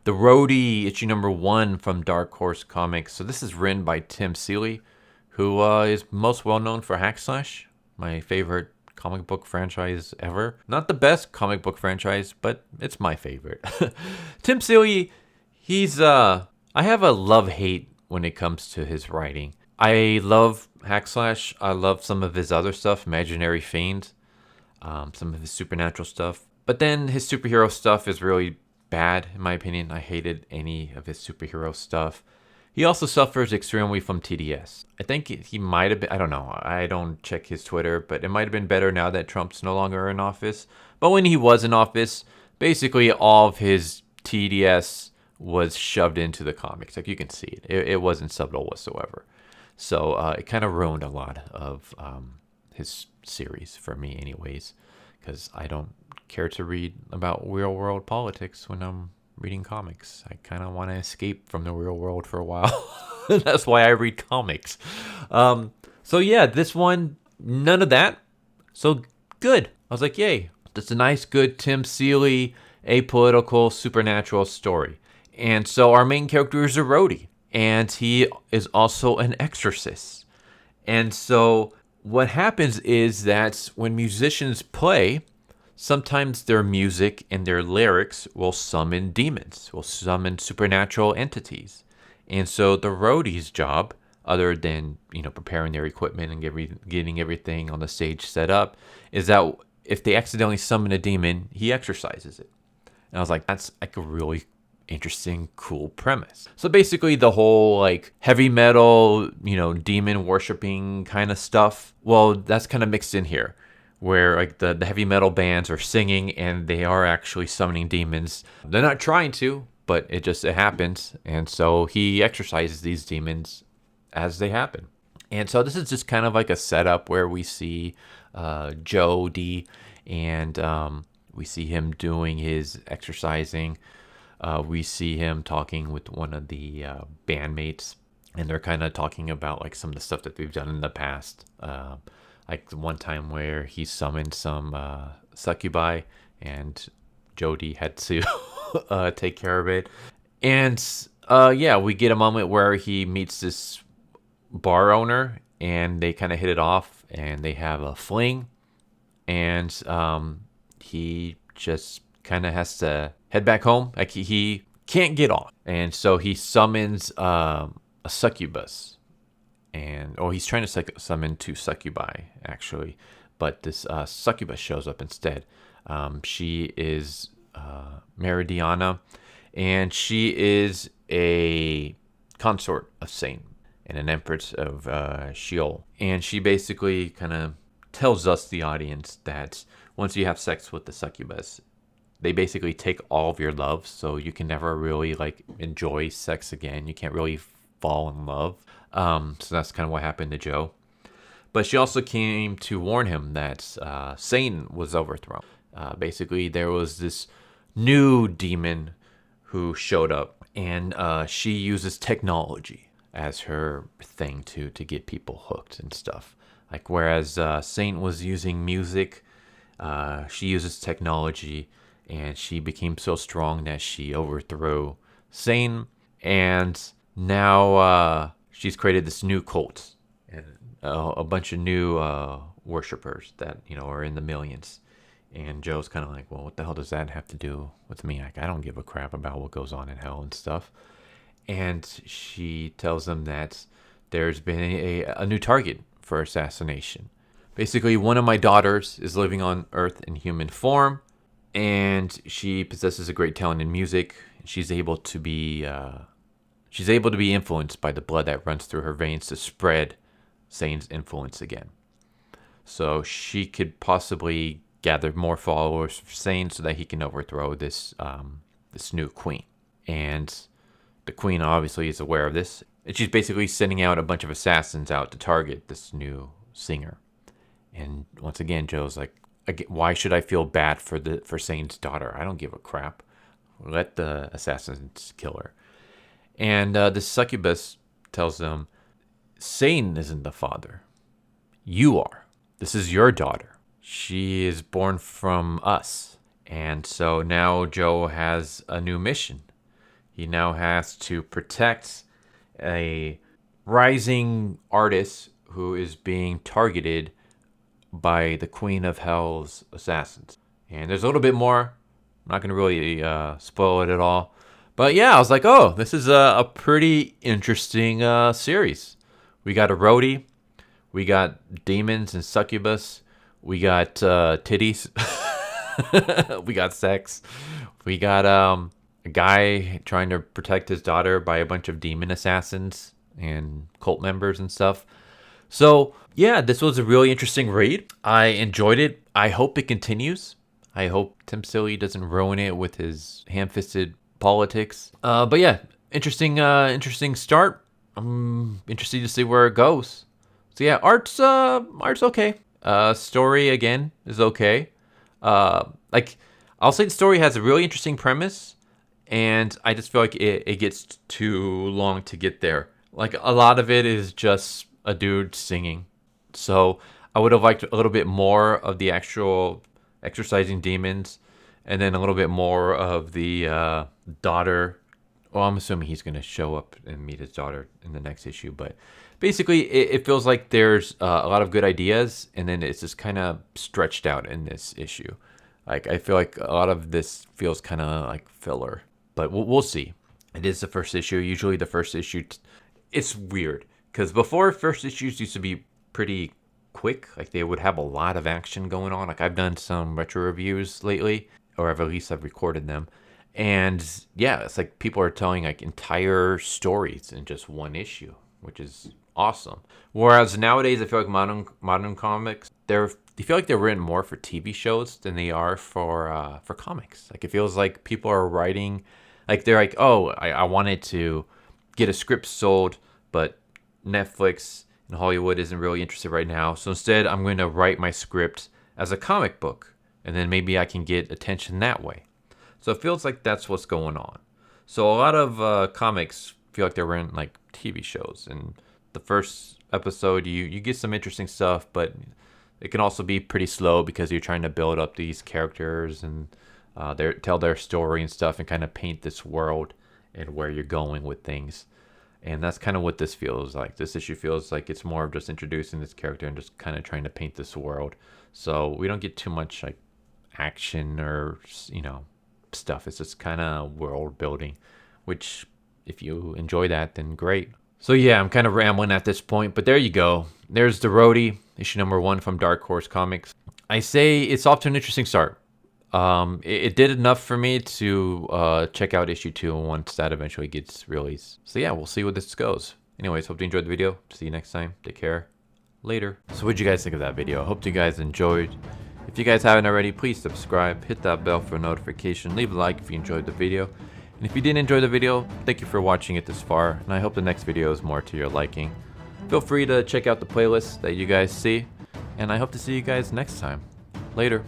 The Roadie issue number 1 from Dark Horse Comics. So this is written by Tim Seeley, who is most well known for Hack Slash, my favorite comic book franchise ever. Not the best comic book franchise, but it's my favorite. Tim Seeley, I have a love-hate when it comes to his writing. I love Hack Slash. I love some of his other stuff, Imaginary Fiend, some of his supernatural stuff. But then his superhero stuff is really bad, in my opinion. I hated any of his superhero stuff. He also suffers extremely from TDS. I think he might have been, I don't know, I don't check his Twitter, but it might have been better now that Trump's no longer in office. But when he was in office, basically all of his TDS was shoved into the comics. Like, you can see it. It wasn't subtle whatsoever. So it kind of ruined a lot of his series for me anyways, because I don't care to read about real world politics when I'm reading comics. I kind of want to escape from the real world for a while. That's why I read comics. So yeah, this one, none of that. So good. I was like, yay. That's a nice, good Tim Seeley, apolitical, supernatural story. And so our main character is a roadie, and he is also an exorcist. And so what happens is that when musicians play, sometimes their music and their lyrics will summon demons, will summon supernatural entities. And so the roadie's job, other than, preparing their equipment and getting everything on the stage set up, is that if they accidentally summon a demon, he exorcises it. And I was like, that's like a really interesting, cool premise. So basically the whole like heavy metal, demon worshipping kind of stuff, well, that's kind of mixed in here, where like the heavy metal bands are singing and they are actually summoning demons. They're not trying to, but it happens. And so he exorcises these demons as they happen. And so this is just kind of like a setup where we see Jody, and we see him doing his exercising. We see him talking with one of the bandmates, and they're kind of talking about like some of the stuff that they've done in the past. Like the one time where he summoned some succubi, and Jody had to take care of it. And we get a moment where he meets this bar owner, and they kind of hit it off, and they have a fling. And he just kind of has to head back home. Like he can't get off, and so he summons a succubus. He's trying to summon 2 succubi, actually. But this succubus shows up instead. She is Meridiana, and she is a consort of Satan and an empress of Sheol. And she basically kind of tells us, the audience, that once you have sex with the succubus, they basically take all of your love, so you can never really like enjoy sex again. You can't really fall in love. So that's kind of what happened to Joe. But she also came to warn him that Satan was overthrown. Basically, there was this new demon who showed up, and she uses technology as her thing to get people hooked and stuff. Like whereas Satan was using music, she uses technology, and she became so strong that she overthrew Satan. And now she's created this new cult and a bunch of new worshippers that are in the millions. And Joe's kind of like, well, what the hell does that have to do with me? Like, I don't give a crap about what goes on in hell and stuff. And she tells them that there's been a new target for assassination. Basically, one of my daughters is living on Earth in human form, and she possesses a great talent in music. She's able to be influenced by the blood that runs through her veins to spread Satan's influence again. So she could possibly gather more followers for Satan so that he can overthrow this new queen. And the queen obviously is aware of this. And she's basically sending out a bunch of assassins out to target this new singer. And once again, Joe's like, why should I feel bad for Satan's daughter? I don't give a crap. Let the assassins kill her. And the succubus tells them, Satan isn't the father. You are. This is your daughter. She is born from us. And so now Joe has a new mission. He now has to protect a rising artist who is being targeted by the Queen of Hell's assassins. And there's a little bit more. I'm not going to really spoil it at all. But yeah, I was like, oh, this is a pretty interesting series. We got a Roadie. We got demons and succubus. We got titties. We got sex. We got a guy trying to protect his daughter by a bunch of demon assassins and cult members and stuff. So yeah, this was a really interesting read. I enjoyed it. I hope it continues. I hope Tim Seeley doesn't ruin it with his ham-fisted politics. But yeah, interesting start. I'm interested to see where it goes. So yeah, art's okay. Story again is okay. Like I'll say the story has a really interesting premise, and I just feel like it gets too long to get there. Like a lot of it is just a dude singing. So I would have liked a little bit more of the actual exorcising demons, and then a little bit more of the daughter. Well, I'm assuming he's going to show up and meet his daughter in the next issue, but basically it feels like there's a lot of good ideas, and then it's just kind of stretched out in this issue. Like I feel like a lot of this feels kind of like filler, but we'll see. It is the first issue. Usually the first issue, it's weird because before, first issues used to be pretty quick. Like they would have a lot of action going on. Like I've done some retro reviews lately, or at least I've recorded them. And yeah, it's like people are telling like entire stories in just one issue, which is awesome. Whereas nowadays, I feel like modern comics, they feel like they're written more for TV shows than they are for comics. Like it feels like people are writing, like they're like, oh, I wanted to get a script sold, but Netflix and Hollywood isn't really interested right now. So instead, I'm going to write my script as a comic book, and then maybe I can get attention that way. So it feels like that's what's going on. So a lot of comics feel like they're in like TV shows. And the first episode, you get some interesting stuff, but it can also be pretty slow because you're trying to build up these characters and tell their story and stuff, and kind of paint this world and where you're going with things. And that's kind of what this feels like. This issue feels like it's more of just introducing this character and just kind of trying to paint this world. So we don't get too much like action or, stuff. It's just kind of world building, which if you enjoy that, then great. So yeah, I'm kind of rambling at this point, but there you go. There's the Roadie, issue number 1 from Dark Horse Comics. I say it's off to an interesting start. It did enough for me to check out issue 2 once that eventually gets released. So yeah, we'll see where this goes. Anyways, hope you enjoyed the video. See you next time. Take care. Later. So what'd you guys think of that video? I hope you guys enjoyed. If you guys haven't already, please subscribe, hit that bell for a notification, leave a like if you enjoyed the video. And if you didn't enjoy the video, thank you for watching it this far, and I hope the next video is more to your liking. Feel free to check out the playlist that you guys see, and I hope to see you guys next time. Later.